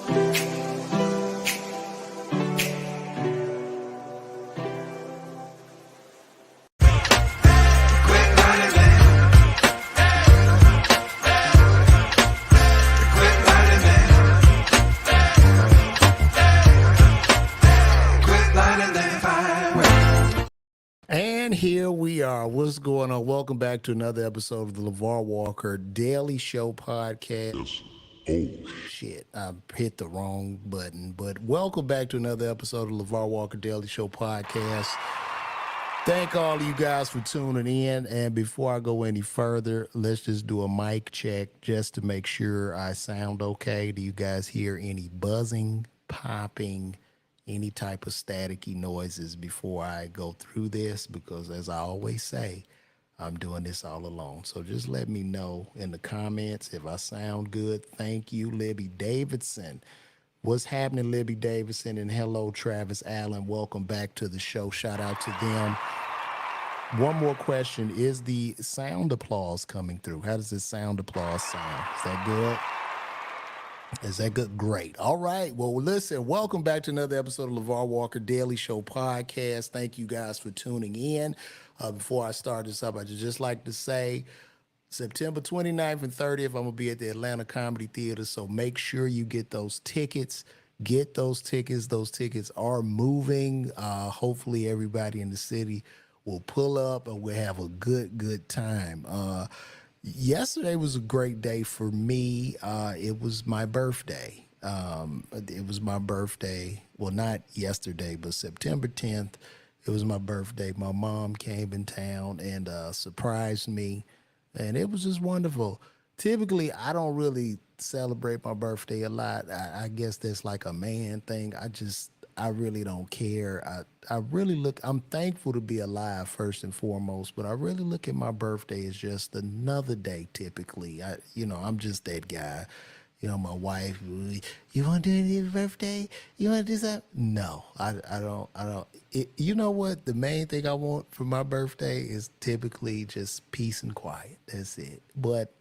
And here we are. What's going on? Welcome back to another episode of the LaVar Walker Daily Show podcast. Oh, shit. I hit the wrong button. But welcome back to another episode of LaVar Walker Daily Show podcast. Thank all of you guys for tuning in. And before I go any further, let's just do a mic check just to make sure I sound okay. Do you guys hear any buzzing, popping, any type of staticky noises before I go through this? Because as I always say, I'm doing this all alone. So just let me know in the comments if I sound good. Thank you, Libby Davidson. What's happening, Libby Davidson? And hello, Travis Allen. Welcome back to the show. Shout out to them. One more question. Is the sound applause coming through? How does this sound applause sound? Is that good? Is that good? Great. All right. Well, listen, welcome back to another episode of LaVar Walker Daily Show podcast. Thank you guys for tuning in. Before I start this up, I'd just like to say September 29th and 30th, I'm going to be at the Atlanta Comedy Theater, so make sure you get those tickets. Get those tickets. Those tickets are moving. Hopefully everybody in the city will pull up and we'll have a good time. Yesterday was a great day for me. It was my birthday. It was my birthday. Well, not yesterday, but September 10th. It was my birthday. My mom came in town and surprised me, and it was just wonderful. Typically, I don't really celebrate my birthday a lot. I guess that's like a man thing. I really don't care. I'm thankful to be alive first and foremost, but I really look at my birthday as just another day typically. I'm just that guy. My wife, you want to do any birthday? You want to do something? No, I don't. You know what? The main thing I want for my birthday is typically just peace and quiet. That's it. But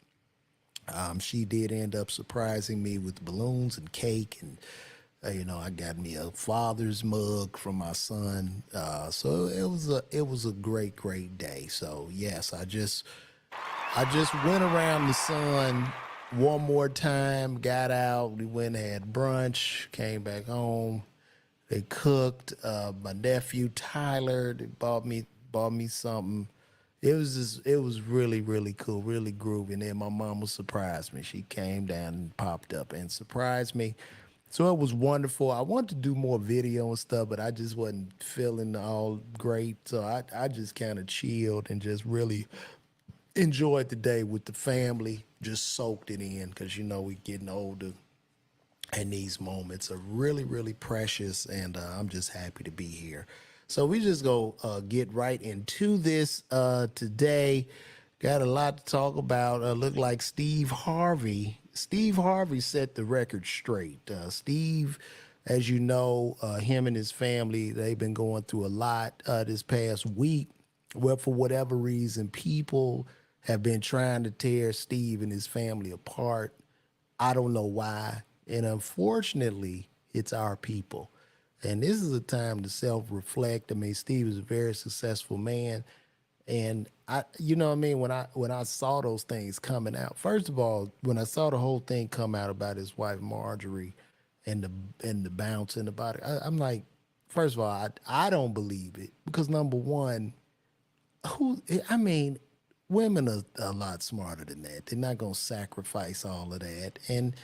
she did end up surprising me with balloons and cake, and I got me a father's mug from my son. So it was a great day. So yes, I just went around the sun one more time, got out, we went and had brunch, came back home. They cooked. My nephew Tyler, they bought me something. It was really cool, really groovy. And then my mama surprised me. She came down and popped up and surprised me. So it was wonderful. I wanted to do more video and stuff, but I just wasn't feeling all great. So I just kind of chilled and just really enjoyed the day with the family, just soaked it in because, we're getting older and these moments are really precious, and I'm just happy to be here. So we just go get right into this today. Got a lot to talk about. Look like Steve Harvey set the record straight. Steve, as you know, him and his family, they've been going through a lot this past week. Well, for whatever reason, people have been trying to tear Steve and his family apart. I don't know why. And unfortunately, it's our people. And this is a time to self-reflect. I mean, Steve is a very successful man. And when I saw those things coming out, first of all, when I saw the whole thing come out about his wife Marjorie and the bouncing about it, I'm like, first of all, I don't believe it, because number one, women are a lot smarter than that. They're not gonna sacrifice all of that. And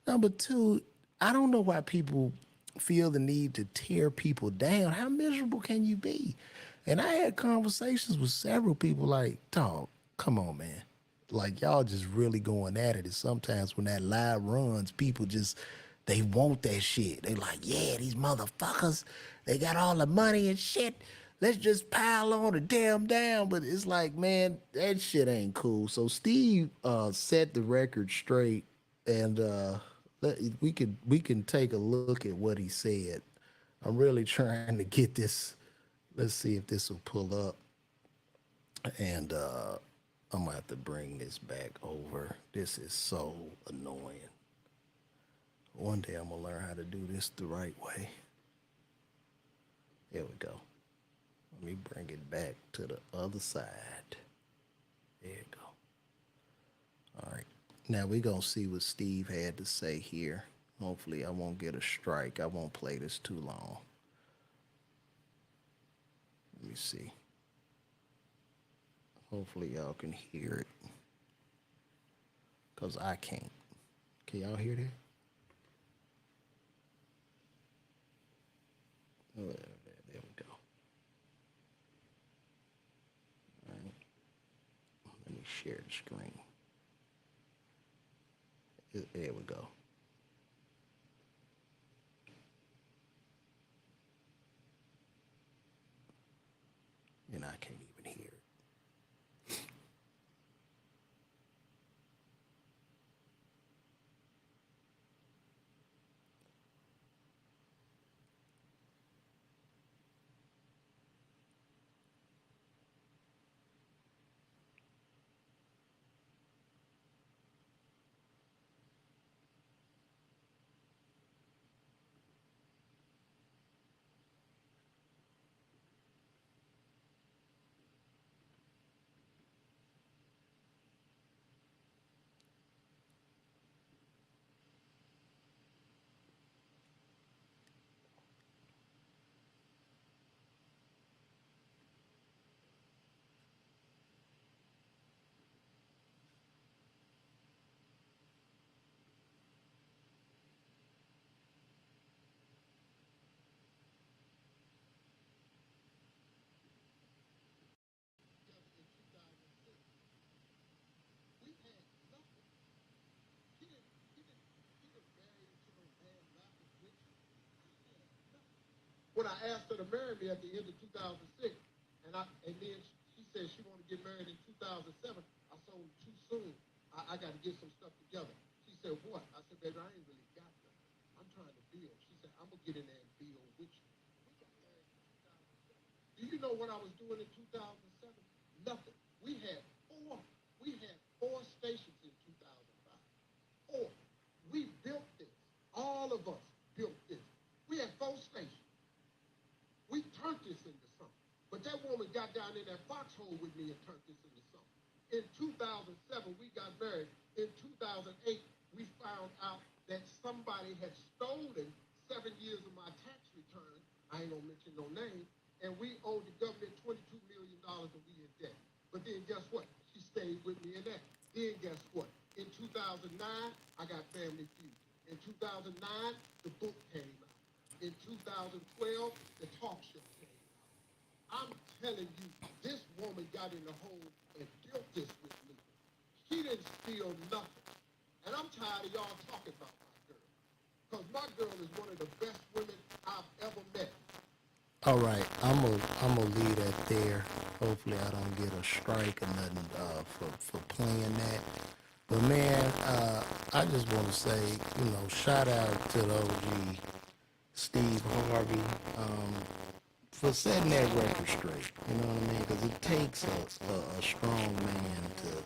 number two, I don't know why people feel the need to tear people down. How miserable can you be? And I had conversations with several people like, dog, come on, man. Like, y'all just really going at it. And sometimes when that lie runs, people they want that shit. They like, yeah, these motherfuckers, they got all the money and shit. Let's just pile on and tear them down. But it's like, man, that shit ain't cool. So Steve set the record straight, and we can take a look at what he said. I'm really trying to get this. Let's see if this will pull up. And I'm gonna have to bring this back over. This is so annoying. One day I'm gonna learn how to do this the right way. There we go. Let me bring it back to the other side. There you go. All right. Now we're gonna see what Steve had to say here. Hopefully I won't get a strike. I won't play this too long. Let me see. Hopefully y'all can hear it. Cause I can't. Can y'all hear that? Oh, there we go. All right. Let me share the screen. There we go. And I can't even hear it. When I asked her to marry me at the end of 2006, and then she said she wanted to get married in 2007, I told her too soon. I got to get some stuff together. She said, what? I said, baby, I ain't really got nothing. I'm trying to build. She said, I'm going to get in there and build with you. We got married in 2007. Do you know what I was doing in 2007? Nothing. We had four stations in 2005. Four. We built this. All of us built this. We had four stations. We turned this into something. But that woman got down in that foxhole with me and turned this into something. In 2007, we got married. In 2008, we found out that somebody had stolen 7 years of my tax return. I ain't gonna mention no name. And we owed the government $22 million and we in debt. But then guess what? She stayed with me in that. Then guess what? In 2009, I got Family Feud. In 2009, the book came out. In 2012, the talk show came out. I'm telling you, this woman got in the hole and built this with me. She didn't steal nothing. And I'm tired of y'all talking about my girl. Because my girl is one of the best women I've ever met. All right, I'm gonna leave that there. Hopefully I don't get a strike or nothing for playing that. But man, I just want to say, shout out to the OG Steve Harvey for setting that record straight. You know what I mean? Because it takes a strong man to,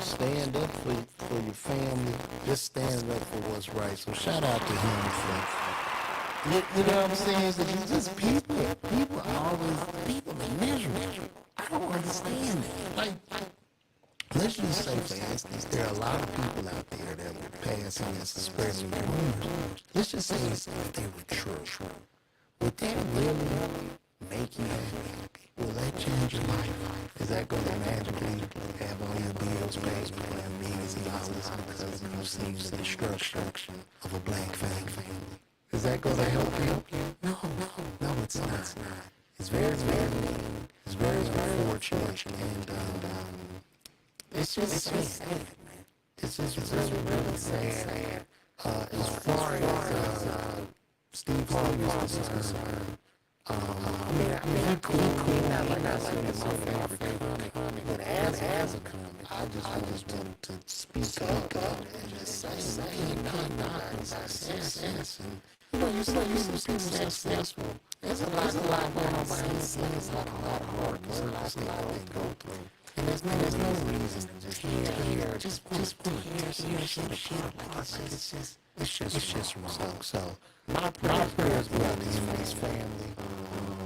stand up for your family. Just stand up for what's right. So shout out to him for. You know what I'm saying? Because it's just people are miserable. I don't understand that. Like, let's just say, for instance, there are a lot of people out there that would pass on this spreading rumors. Let's just say if they were true. Would that really make you happy? Will that change your life? Is that going to magically have all your bills paid and millions of dollars because you've seen the destruction of a black family? Is that going to help you? No, it's not. It's very, very mean. It's very unfortunate, and it's just sad, man. It's just really, really sad. As far as Steve Harvey is concerned, he clean out like I said in my favorite comic. But as a comic, I just wanted to speak up and just say, not success. And you see successful. There's a lot going on behind the scenes, a lot of hard work, a lot they go through. And there's no reason to just hear some shit like this. it's just a result. So my prayers go out to his family.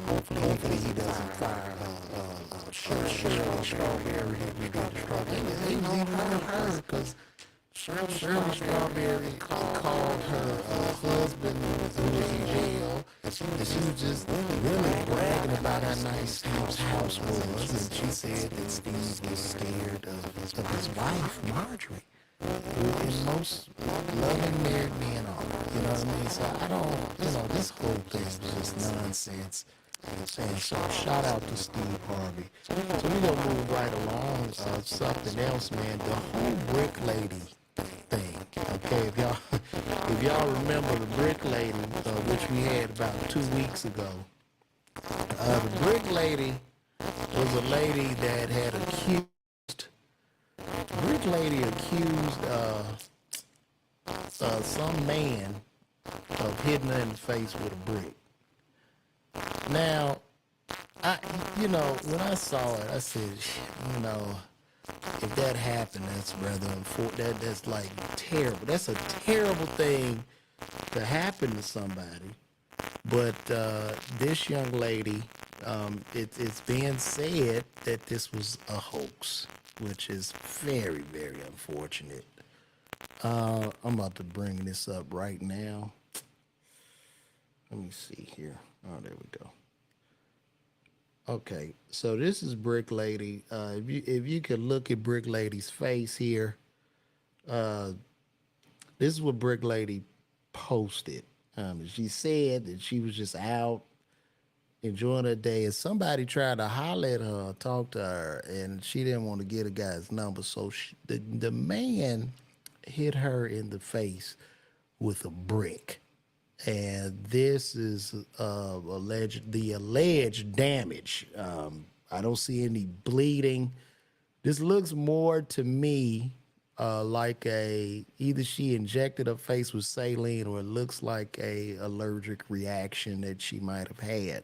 Hopefully he doesn't fire Shirley Strawberry. We got the Strawberry. He was even on her because Shirley Strawberry called her husband who was in jail. And she was just really bragging about how nice Steve's house was. And she said that Steve was scared of his wife, Marjorie. Who is most loving married men are. You know what I mean? So I don't, this whole thing is just nonsense. And so shout out to Steve Harvey. So we're going to move right along. Something else, man. The whole brick lady thing. Okay, if y'all remember the brick lady, which we had about 2 weeks ago, the brick lady was a lady that had accused some man of hitting her in the face with a brick. Now, when I saw it, I said, if that happened, that's rather unfortunate. That's like terrible. That's a terrible thing to happen to somebody. But this young lady, it's being said that this was a hoax, which is very, very unfortunate. I'm about to bring this up right now. Let me see here. Oh, there we go. Okay, so this is Brick Lady. If you could look at Brick Lady's face here, this is what Brick Lady posted. She said that she was just out enjoying her day, and somebody tried to holler at her, talk to her, and she didn't want to get a guy's number. So the man hit her in the face with a brick. And this is the alleged damage. I don't see any bleeding. This looks more to me like either she injected her face with saline, or it looks like a allergic reaction that she might have had.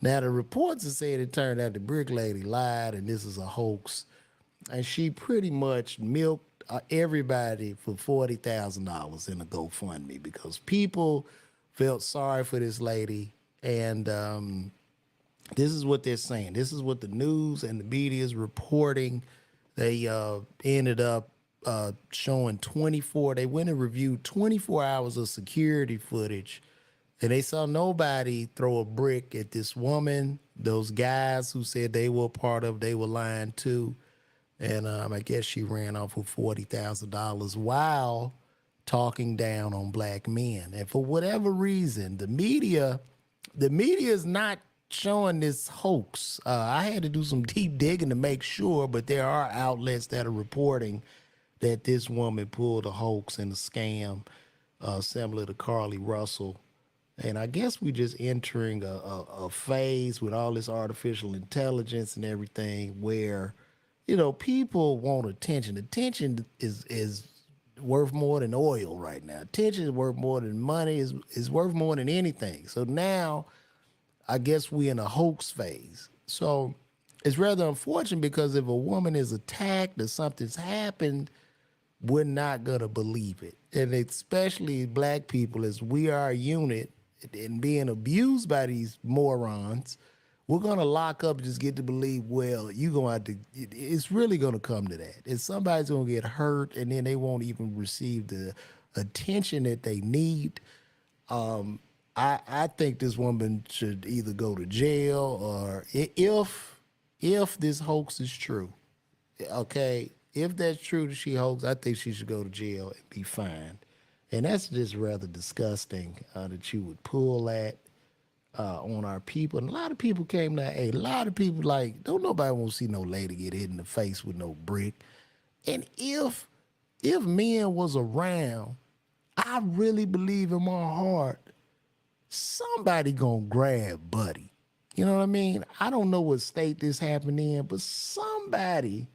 Now the reports have said it turned out the brick lady lied and this is a hoax, and she pretty much milked everybody for $40,000 in a GoFundMe because people felt sorry for this lady. And this is what they're saying. This is what the news and the media is reporting. They ended up showing they went and reviewed 24 hours of security footage, and they saw nobody throw a brick at this woman. Those guys who said they were they were lying too. And I guess she ran off with $40,000 while talking down on black men. And for whatever reason, the media is not showing this hoax. I had to do some deep digging to make sure, but there are outlets that are reporting that this woman pulled a hoax and a scam similar to Carly Russell. And I guess we just entering a phase with all this artificial intelligence and everything where people want attention. Attention is worth more than oil right now. Attention is worth more than money, is worth more than anything. So now I guess we're in a hoax phase. So it's rather unfortunate because if a woman is attacked or something's happened, we're not going to believe it. And especially black people, as we are a unit and being abused by these morons, we're going to lock up and just get to believe, well, you're going to have to, it's really going to come to that. And somebody's going to get hurt and then they won't even receive the attention that they need. I think this woman should either go to jail or if this hoax is true, okay, if that's true that she hoax, I think she should go to jail and be fined. And that's just rather disgusting that you would pull that on our people. And a lot of people came to, a lot of people like, don't nobody want to see no lady get hit in the face with no brick. And if men was around, I really believe in my heart, somebody gonna grab Buddy. You know what I mean? I don't know what state this happened in, but somebody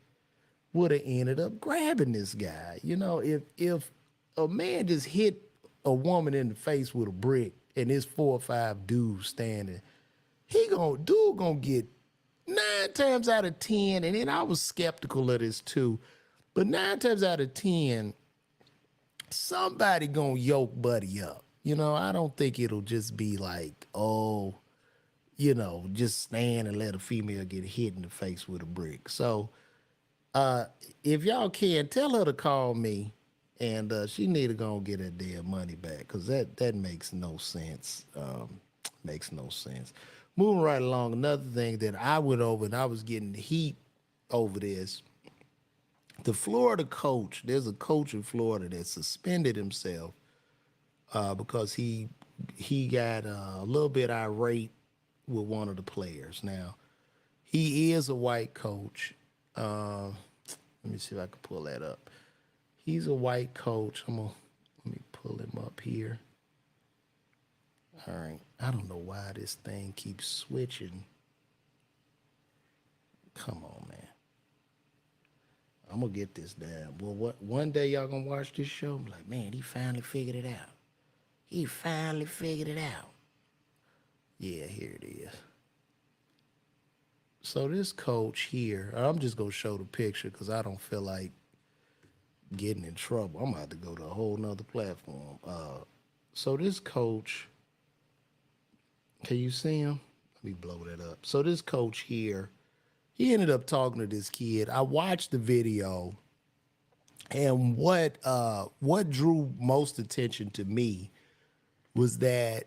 would have ended up grabbing this guy. If a man just hit a woman in the face with a brick and there's 4 or 5 dudes standing, dude gonna get 9 times out of 10, and then I was skeptical of this too, but 9 times out of 10, somebody gonna yoke Buddy up. I don't think it'll just be like, oh, just stand and let a female get hit in the face with a brick. So uh, if y'all can, tell her to call me, and she need to go and get her damn money back because that makes no sense. Makes no sense. Moving right along, another thing that I went over and I was getting heat over this. The Florida coach, there's a coach in Florida that suspended himself because he got a little bit irate with one of the players. Now, he is a white coach. Uh, Let me see if I can pull that up. He's a white coach. Let me pull him up here. All right. I don't know why this thing keeps switching. Come on, man. I'm gonna get this down. Well, one day y'all gonna watch this show? I'm like, man, he finally figured it out. He finally figured it out. Yeah, here it is. So this coach here, I'm just gonna show the picture because I don't feel like getting in trouble. I'm about to go to a whole nother platform. So this coach, can you see him? Let me blow that up. So this coach here, he ended up talking to this kid. I watched the video, and what drew most attention to me was that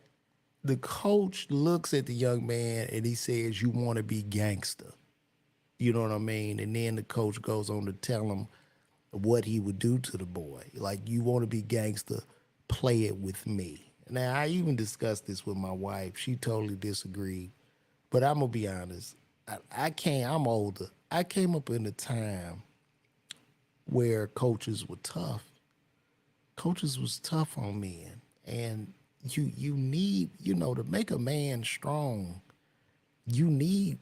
the coach looks at the young man and he says, "You want to be gangster." You know what I mean? And then the coach goes on to tell him what he would do to the boy. Like, you want to be gangster, play it with me. Now, I even discussed this with my wife. She totally disagreed. But I'm going to be honest. I'm older. I came up in a time where coaches were tough. Coaches was tough on men. And you need, to make a man strong,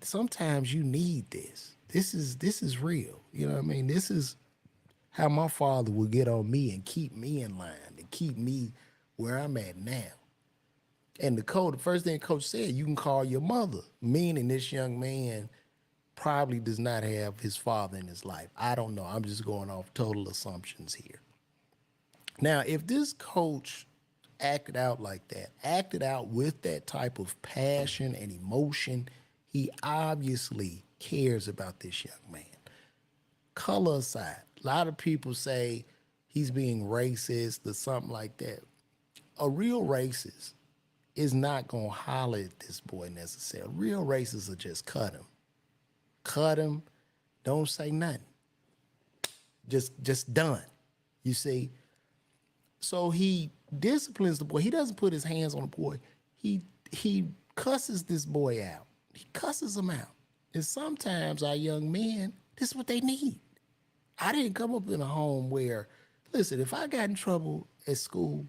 sometimes you need this. This is real. You know what I mean? This is how my father would get on me and keep me in line and keep me where I'm at now. And the first thing the coach said, you can call your mother, meaning this young man probably does not have his father in his life. I don't know. I'm just going off total assumptions here. Now, if this coach acted out like that, acted out with that type of passion and emotion, he obviously cares about this young man. Color aside, a lot of people say he's being racist or something like that. A real racist is not going to holler at this boy necessarily. Real racists will just cut him. Cut him, don't say nothing. Just done. You see? So he disciplines the boy. He doesn't put his hands on the boy. He cusses this boy out. He cusses him out. And sometimes our young men, this is what they need. I didn't come up in a home where, listen, if I got in trouble at school,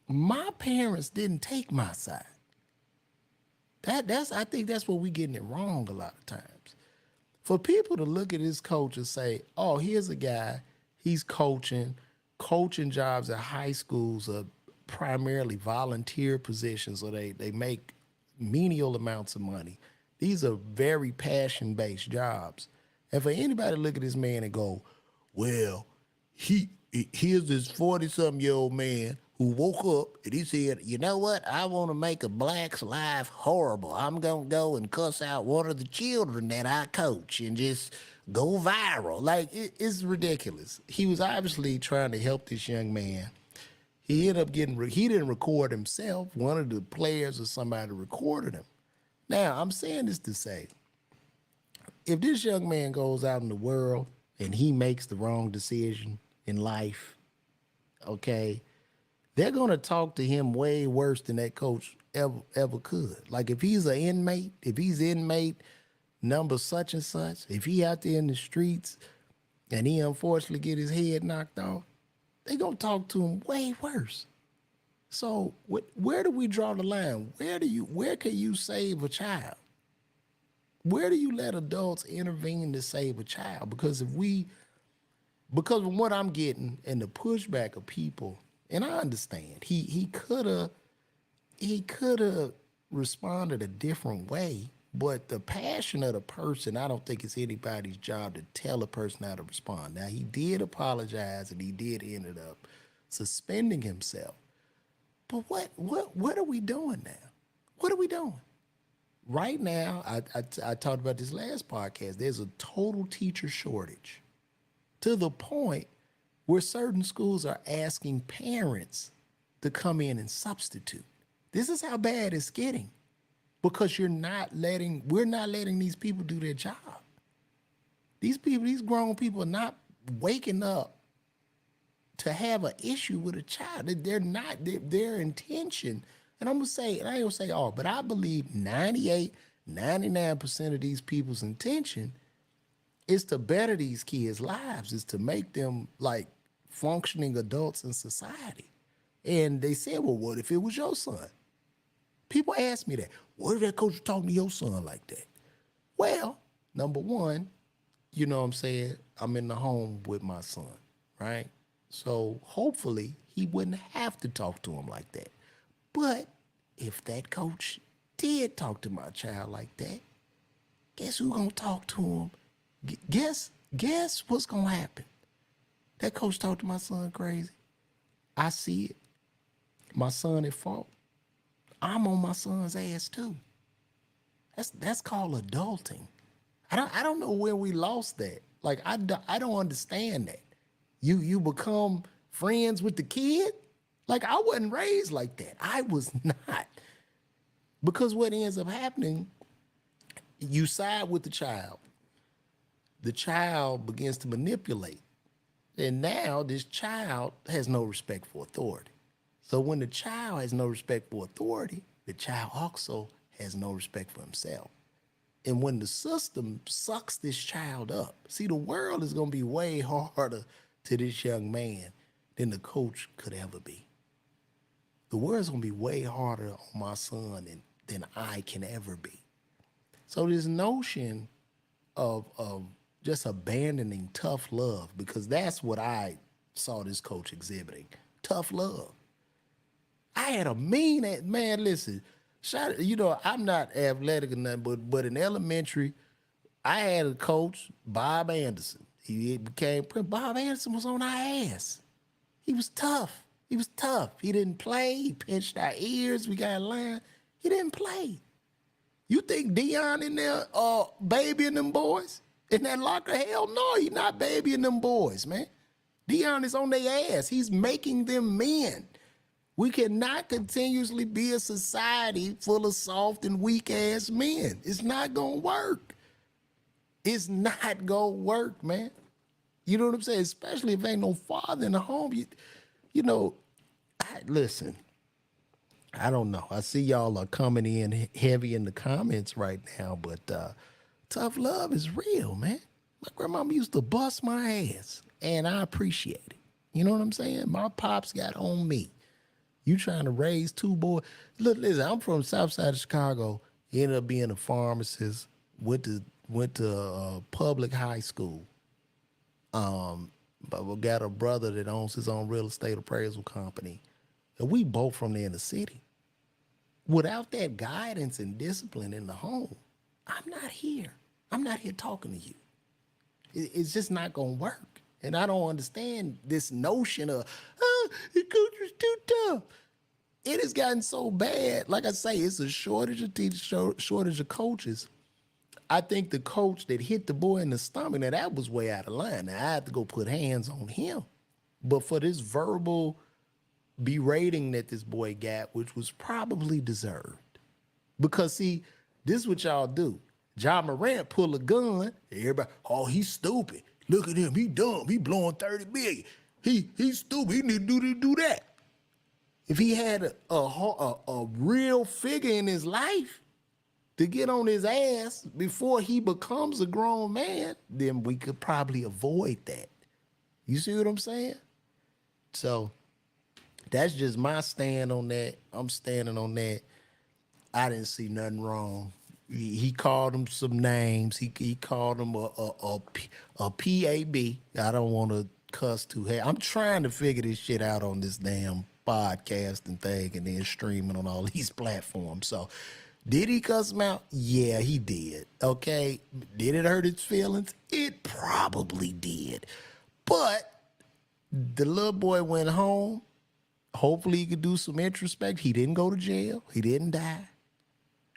my parents didn't take my side. I think that's where we getting it wrong a lot of times. For people to look at this coach and say, oh, here's a guy, he's coaching jobs at high schools are primarily volunteer positions, so they make menial amounts of money. These are very passion-based jobs. And for anybody to look at this man and go, well, here's this 40-something-year-old man who woke up and he said, you know what? I want to make a black's life horrible. I'm going to go and cuss out one of the children that I coach and just go viral. Like, it's ridiculous. He was obviously trying to help this young man. He ended up he didn't record himself. One of the players or somebody recorded him. Now, I'm saying this to say, if this young man goes out in the world and he makes the wrong decision in life, okay, they're going to talk to him way worse than that coach ever could. Like, if he's inmate number such and such, if he out there in the streets and he unfortunately get his head knocked off, they're going to talk to him way worse. So where do we draw the line? Where can you save a child? Where do you let adults intervene to save a child? Because of what I'm getting and the pushback of people, and I understand, he could have responded a different way, But the passion of the person, I don't think it's anybody's job to tell a person how to respond. Now, he did apologize and he did ended up suspending himself. But what are we doing now? What are we doing? Right now, I talked about this last podcast. There's a total teacher shortage to the point where certain schools are asking parents to come in and substitute. This is how bad it's getting because we're not letting these people do their job. These people, these grown people are not waking up to have an issue with a child. They're not, their intention, and I'm gonna say, and I ain't gonna say all, but I believe 98, 99% of these people's intention is to better these kids' lives, is to make them like functioning adults in society. And they said, well, what if it was your son? People ask me that. What if that coach was talking to your son like that? Well, number one, you know what I'm saying? I'm in the home with my son, right? So hopefully he wouldn't have to talk to him like that. But if that coach did talk to my child like that, guess who's gonna talk to him? Guess what's gonna happen? That coach talked to my son crazy. I see it. My son at fault. I'm on my son's ass too. That's called adulting. I don't know where we lost that. Like I don't understand that. You become friends with the kid? Like I wasn't raised like that. I was not. Because what ends up happening, you side with the child. The child begins to manipulate. And now this child has no respect for authority. So when the child has no respect for authority, the child also has no respect for himself. And when the system sucks this child up, see, the world is going to be way harder to this young man than the coach could ever be. The world's going to be way harder on my son than I can ever be. So this notion of just abandoning tough love, because that's what I saw this coach exhibiting, tough love. I had a mean, man, listen, I'm not athletic or nothing, but in elementary, I had a coach, Bob Anderson. He became, Bob Anderson was on our ass. He was tough. He was tough. He didn't play. He pinched our ears. We got in line. He didn't play. You think Dion in there babying them boys in that locker? Hell no, he's not babying them boys, man. Dion is on their ass. He's making them men. We cannot continuously be a society full of soft and weak ass men. It's not gonna work. It's not gonna work, man. You know what I'm saying? Especially if ain't no father in the home. Listen, I don't know. I see y'all are coming in heavy in the comments right now, but tough love is real, man. My grandmama used to bust my ass, and I appreciate it. You know what I'm saying? My pops got on me. You trying to raise two boys. Look, listen, I'm from the south side of Chicago. Ended up being a pharmacist, went to public high school. But we got a brother that owns his own real estate appraisal company. And we both from the inner city. Without that guidance and discipline in the home, I'm not here. I'm not here talking to you. It's just not going to work. And I don't understand this notion of, the coach was too tough. It has gotten so bad. Like I say, it's a shortage of teachers, shortage of coaches. I think the coach that hit the boy in the stomach, now that was way out of line. Now I had to go put hands on him. But for this verbal berating that this boy got, which was probably deserved. Because see, this is what y'all do. John Morant pull a gun, everybody, oh, he's stupid. Look at him, he dumb, he blowing 30 million. He's stupid, he need to do that. If he had a real figure in his life to get on his ass before he becomes a grown man, then we could probably avoid that. You see what I'm saying? So that's just my stand on that. I'm standing on that. I didn't see nothing wrong. He called him some names. He called him a PAB. I don't want to cuss too hard. I'm trying to figure this shit out on this damn podcast and thing and then streaming on all these platforms. So Did he cuss him out? Yeah, he did. Okay. Did it hurt his feelings? It probably did. But the little boy went home. Hopefully he could do some introspect. He didn't go to jail. He didn't die.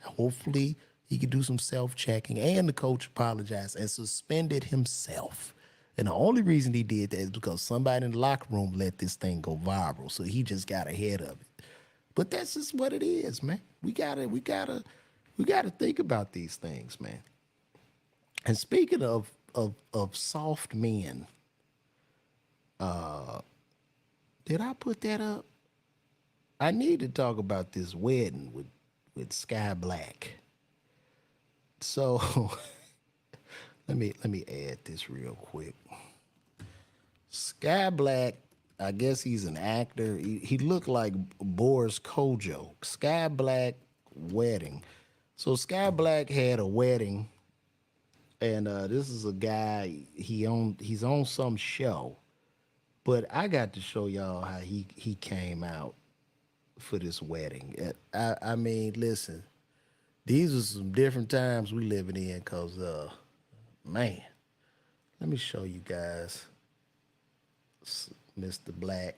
Hopefully he could do some self-checking. And the coach apologized and suspended himself. And the only reason he did that is because somebody in the locker room let this thing go viral. So he just got ahead of it. But that's just what it is, man. We gotta think about these things, man. And speaking of soft men, did I put that up? I need to talk about this wedding with Sky Black. So let me add this real quick. Sky Black, I guess he's an actor. He looked like Boris Kojo. Sky Black wedding. So Sky Black had a wedding, and this is a guy. He's on some show, but I got to show y'all how he came out for this wedding. I mean, listen, these are some different times we living in, cause man, let me show you guys Mr. Black.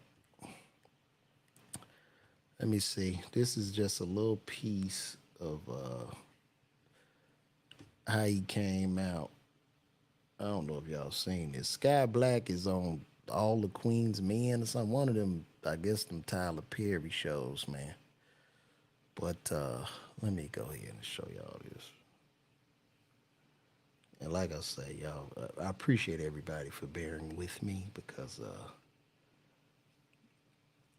Let me see. This is just a little piece of how he came out. I don't know if y'all seen this. Sky Black is on All the Queen's Men or something. One of them, I guess, them Tyler Perry shows, man. But let me go ahead and show y'all this. And like I say, y'all, I appreciate everybody for bearing with me because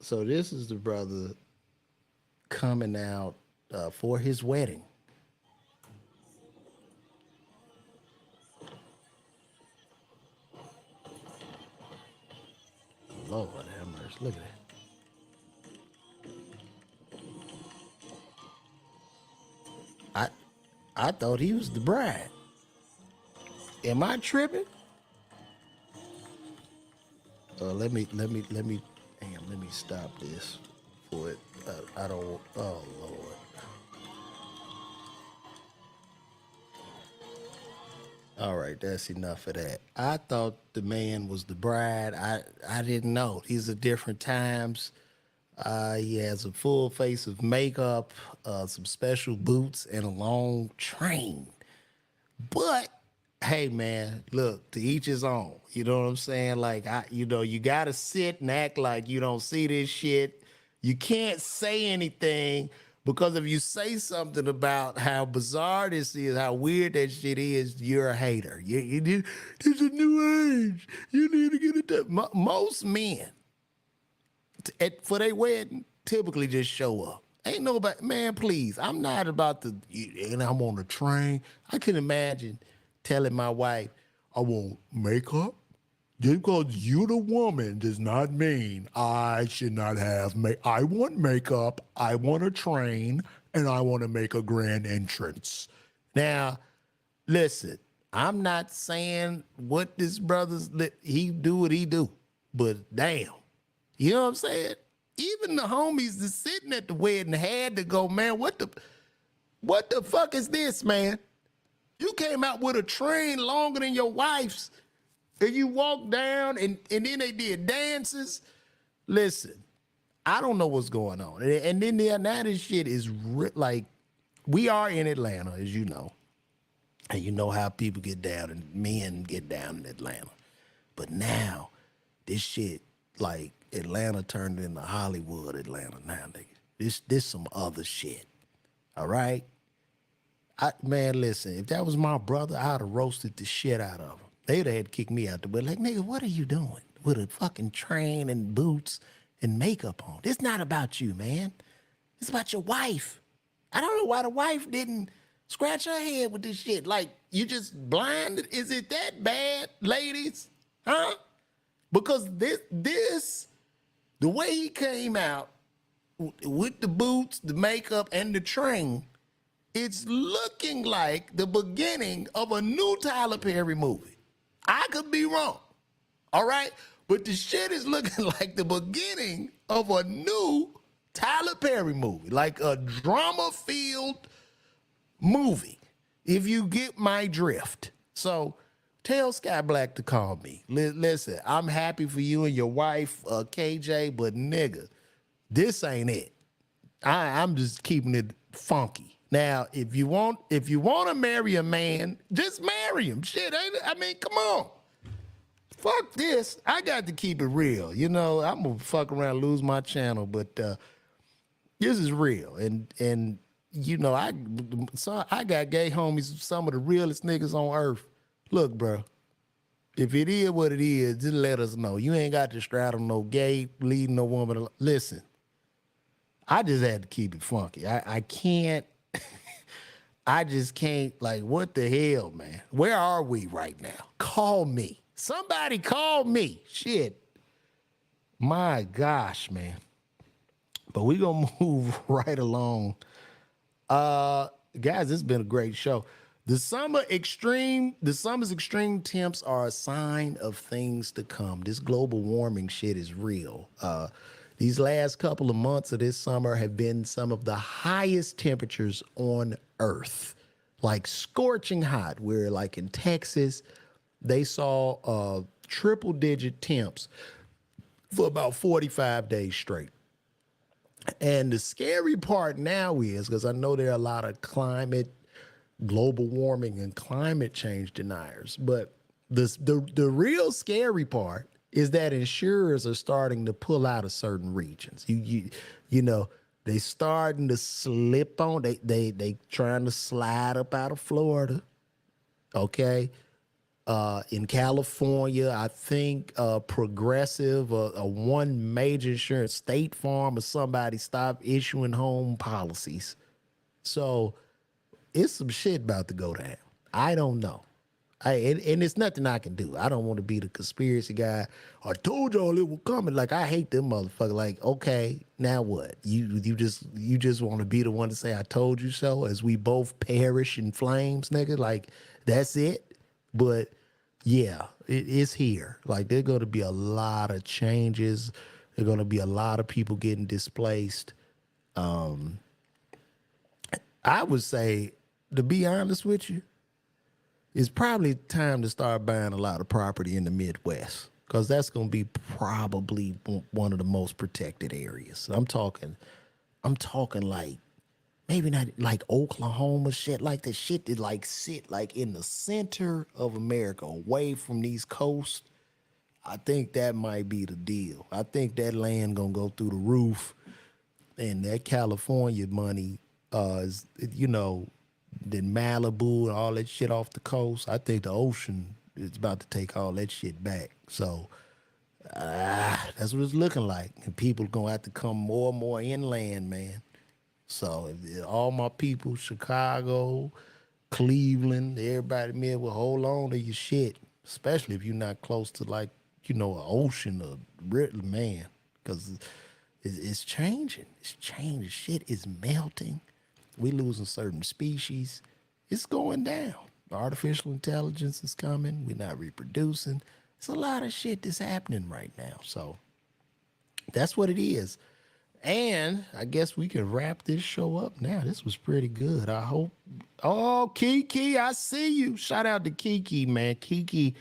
so this is the brother coming out for his wedding. Lord have mercy. Look at that. I thought he was the bride. Am I tripping? Let me stop this for it. I don't. Oh Lord. All right, that's enough of that. I thought the man was the bride. I didn't know. These are different times. He has a full face of makeup, some special boots, and a long train. But hey, man, look, to each his own. You know what I'm saying? Like, you gotta sit and act like you don't see this shit. You can't say anything. Because if you say something about how bizarre this is, how weird that shit is, you're a hater. It's a new age. You need to get it done. Most men, for their wedding, typically just show up. Ain't nobody, man, please. I'm not about to, and I'm on the train. I can imagine telling my wife, I want makeup. Just because you the woman does not mean I should not have I want makeup, I want a train, and I want to make a grand entrance. Now, listen, I'm not saying what this brother's, he do what he do, but damn, you know what I'm saying? Even the homies that's sitting at the wedding had to go, man, what the fuck is this, man? You came out with a train longer than your wife's. And you walk down and then they did dances. Listen, I don't know what's going on. And then now this shit is like, we are in Atlanta, as you know. And you know how people get down and men get down in Atlanta. But now this shit, like Atlanta turned into Hollywood Atlanta now, nigga. This some other shit. All right? Man, listen, if that was my brother, I'd have roasted the shit out of him. They'd have had to kick me out the way. Like, nigga, what are you doing with a fucking train and boots and makeup on? It's not about you, man. It's about your wife. I don't know why the wife didn't scratch her head with this shit. Like, you just blind? Is it that bad, ladies? Huh? Because this, the way he came out with the boots, the makeup, and the train, it's looking like the beginning of a new Tyler Perry movie. I could be wrong, all right? But the shit is looking like the beginning of a new Tyler Perry movie, like a drama-filled, movie, if you get my drift. So tell Sky Black to call me. Listen, I'm happy for you and your wife, KJ, but nigga, this ain't it. I'm just keeping it funky. Now, if you want to marry a man, just marry him. Shit, I mean, come on. Fuck this. I got to keep it real. You know, I'm gonna fuck around, lose my channel, but this is real. And you know, I got gay homies, some of the realest niggas on earth. Look, bro, if it is what it is, just let us know. You ain't got to straddle no gay, leading no woman. Listen, I just had to keep it funky. I can't. I just can't. Like, what the hell, man? Where are we right now? Call me. Somebody call me. Shit. My gosh, man. But we gonna move right along. Guys, this has been a great show. The summer's extreme temps are a sign of things to come. This global warming shit is real. These last couple of months of this summer have been some of the highest temperatures on Earth, like scorching hot. Where like in Texas, they saw triple-digit temps for about 45 days straight. And the scary part now is, because I know there are a lot of global warming and climate change deniers, but the real scary part is that insurers are starting to pull out of certain regions. You know, they starting to slip on. They trying to slide up out of Florida. Okay. In California, I think Progressive, one major insurance, State Farm or somebody, stopped issuing home policies. So it's some shit about to go down. I don't know. And it's nothing I can do. I don't want to be the conspiracy guy. I told y'all it was coming. Like, I hate them motherfuckers. Like, okay, now what? You just want to be the one to say I told you so as we both perish in flames, nigga? Like, that's it? But yeah, it's here. Like, there's going to be a lot of changes. There's going to be a lot of people getting displaced. I would say, to be honest with you, it's probably time to start buying a lot of property in the Midwest, because that's going to be probably one of the most protected areas. I'm talking like, maybe not like Oklahoma, shit like that, shit that like sit like in the center of America, away from these coasts. I think that might be the deal. I think that land gonna go through the roof, and that California money is, you know, the Malibu and all that shit off the coast. I think the ocean is about to take all that shit back. So that's what it's looking like. And people gonna have to come more and more inland, man. So if all my people, Chicago, Cleveland, everybody, man, will hold on to your shit, especially if you're not close to, like, you know, an ocean or river, man, because it's changing. It's changing. Shit is melting. We losing certain species. It's going down. Artificial intelligence is coming. We're not reproducing. It's a lot of shit that's happening right now. So that's what it is. And I guess we can wrap this show up now. This was pretty good. I hope. Oh, Kiki, I see you. Shout out to Kiki, man. Kiki,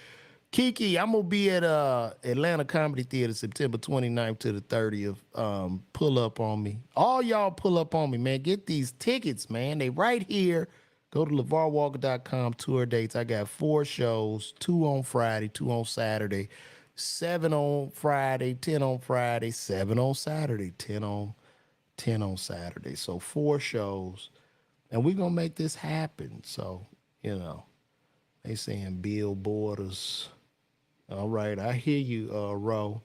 I'm going to be at Atlanta Comedy Theater September 29th to the 30th. Pull up on me. All y'all pull up on me, man. Get these tickets, man. They right here. Go to LaVarWalker.com, tour dates. I got 4 shows, 2 on Friday, 2 on Saturday. 7 on Friday, 10 on Friday, 7 on Saturday, 10 on Saturday. So 4 shows, and we're going to make this happen. So, you know, they saying billboarders. All right, I hear you, Ro.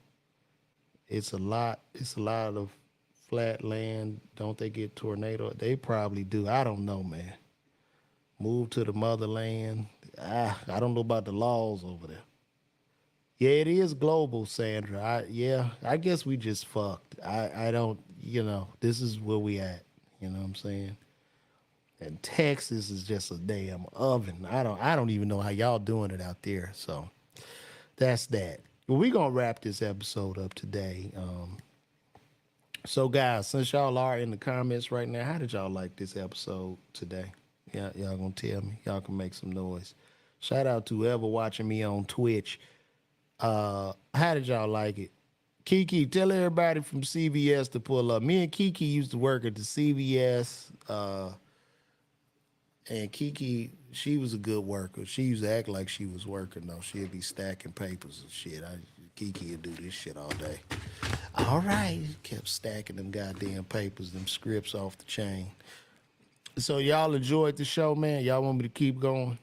It's a lot of flat land. Don't they get tornado? They probably do. I don't know, man. Move to the motherland. I don't know about the laws over there. Yeah, it is global, Sandra. I guess we just fucked. I don't, you know, this is where we at. You know what I'm saying? And Texas is just a damn oven. I don't even know how y'all doing it out there. So that's that. Well, we're gonna wrap this episode up today. So guys, since y'all are in the comments right now, how did y'all like this episode today? Y'all gonna tell me? Y'all can make some noise. Shout out to whoever watching me on Twitch. How did y'all like it? Kiki, tell everybody from CVS to pull up. Me and Kiki used to work at the CVS. And Kiki, she was a good worker. She used to act like she was working, though. She'd be stacking papers and shit. Kiki would do this shit all day. All right. Kept stacking them goddamn papers, them scripts off the chain. So y'all enjoyed the show, man. Y'all want me to keep going?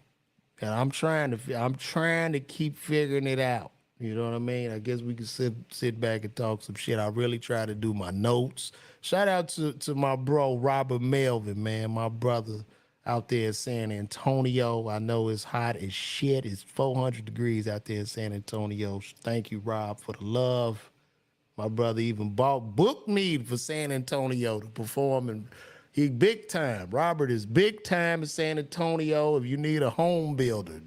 And I'm trying to keep figuring it out. You know what I mean? I guess we can sit back and talk some shit. I really try to do my notes. Shout out to my bro, Robert Melvin, man, my brother out there in San Antonio. I know it's hot as shit. It's 400 degrees out there in San Antonio. Thank you, Rob, for the love. My brother even booked me for San Antonio to perform, and he big time. Robert is big time in San Antonio. If you need a home builder,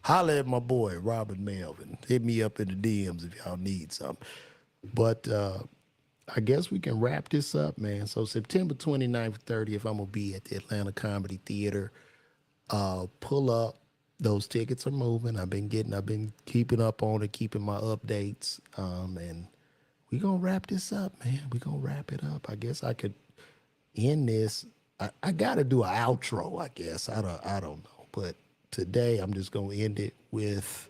holla at my boy, Robert Melvin. Hit me up in the DMs if y'all need something. But I guess we can wrap this up, man. So September 29th, 30th, I'm going to be at the Atlanta Comedy Theater. Pull up. Those tickets are moving. I've been keeping up on it, keeping my updates. And we're going to wrap this up, man. We're going to wrap it up. I guess I could end this. I got to do an outro, I guess. I don't know. But today I'm just going to end it with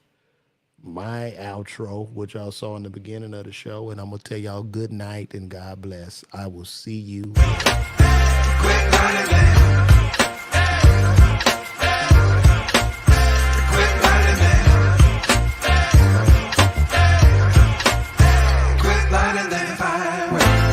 my outro, which y'all saw in the beginning of the show, and I'm gonna tell y'all good night and God bless. I will see you.